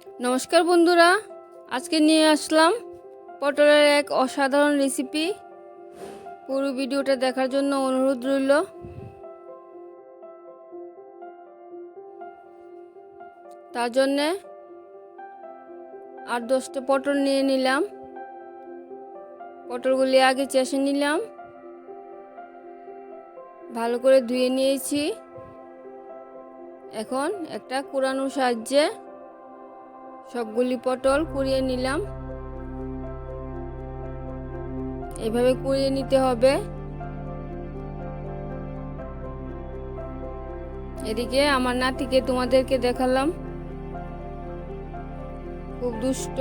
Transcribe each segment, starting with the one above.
নমস্কার বন্ধুরা, আজকে নিয়ে আসলাম পটলের এক অসাধারণ রেসিপি। পুরো ভিডিওটা দেখার জন্য অনুরোধ রইল। তার জন্যে 8-10টা পটল নিয়ে নিলাম। পটলগুলি আগে চেষে নিলাম, ভালো করে ধুয়ে নিয়েছি। এখন একটা কুড়ানোর সাহায্যে সবগুলি পটল কুড়িয়ে নিলাম। এভাবে কুড়িয়ে নিতে হবে। এদিকে আমার নাতিকে তোমাদেরকে দেখালাম, খুব দুষ্ট।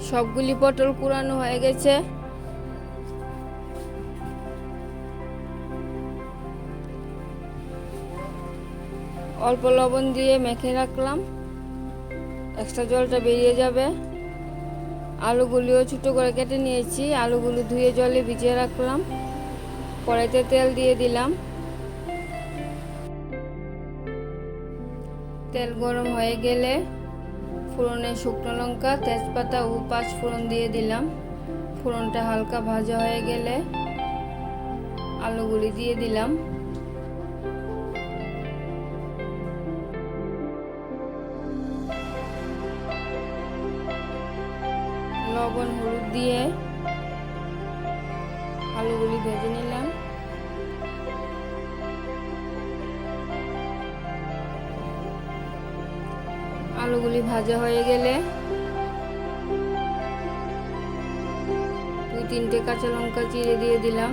সবগুলি পটল কুড়ানো হয়ে গেছে। অল্প লবণ দিয়ে মেখে রাখলাম, এক্সট্রা জলটা বেরিয়ে যাবে। আলুগুলিও ছোটো করে কেটে নিয়েছি, আলুগুলো ধুয়ে জলে ভিজিয়ে রাখলাম। কড়াইতে তেল দিয়ে দিলাম। তেল গরম হয়ে গেলে ফোড়নে শুকনো লঙ্কা, তেজপাতা ও 5 ফোড়ন দিয়ে দিলাম। ফোড়নটা হালকা ভাজা হয়ে গেলে আলুগুলি দিয়ে দিলাম। লবণ হলুদ দিয়ে আলুগুলি ভেজে নিলাম। আলুগুলি ভাজা হয়ে গেলে 2-3টে কাঁচা লঙ্কা চিড়ে দিয়ে দিলাম।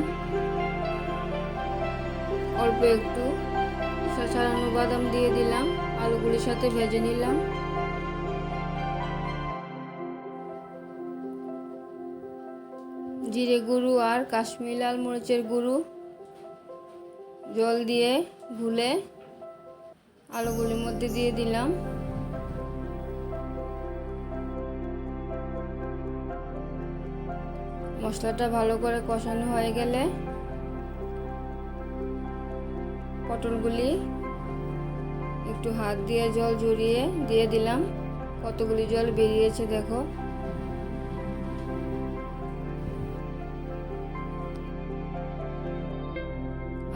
অল্প একটু ছাড়ানো বাদাম দিয়ে দিলাম। আলুগুলির সাথে ভেজে নিলাম। জিরে গুঁড়ো আর কাশ্মীরি লাল মরিচের গুঁড়ো জল দিয়ে গুলে আলুগুলির মধ্যে দিয়ে দিলাম। মশলাটা ভালো করে কষানো হয়ে গেলে পটলগুলি একটু হাত দিয়ে জল ঝরিয়ে দিয়ে দিলাম। কতগুলি জল বেরিয়েছে দেখো।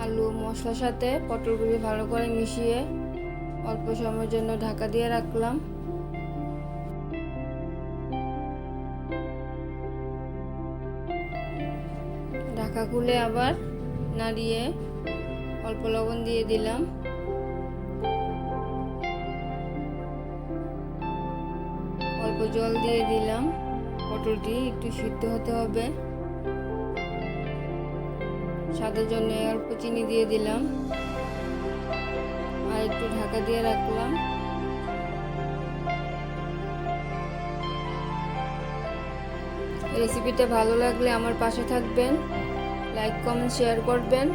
আলু মশলার সাথে পটলগুলি ভালো করে মিশিয়ে অল্প সময়ের জন্য ঢাকা দিয়ে রাখলাম। ঢাকা খুলে আবার নাড়িয়ে অল্প লবণ দিয়ে দিলাম। অল্প জল দিয়ে দিলাম। পটলটি একটু সিদ্ধ হতে হবে। স্বাদের জন্য অল্প চিনি দিয়ে দিলাম আর একটু ঢাকা দিয়ে রাখলাম। রেসিপিটা ভালো লাগলে আমার পাশে থাকবেন, লাইক কমেন্ট শেয়ার করবেন।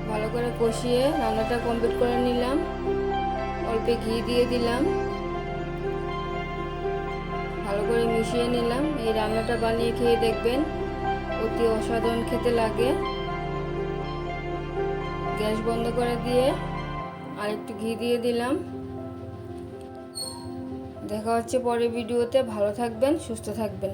ভালো করে কষিয়ে রান্নাটা কমপ্লিট করে নিলাম। অল্প ঘি দিয়ে দিলাম, ভালো করে মিশিয়ে নিলাম। এই রান্নাটা বানিয়ে খেয়ে দেখবেন, অতি অসাধারণ খেতে লাগে। গ্যাস বন্ধ করে দিয়ে আর একটু ঘি দিয়ে দিলাম। দেখা হচ্ছে পরের ভিডিওতে। ভালো থাকবেন, সুস্থ থাকবেন।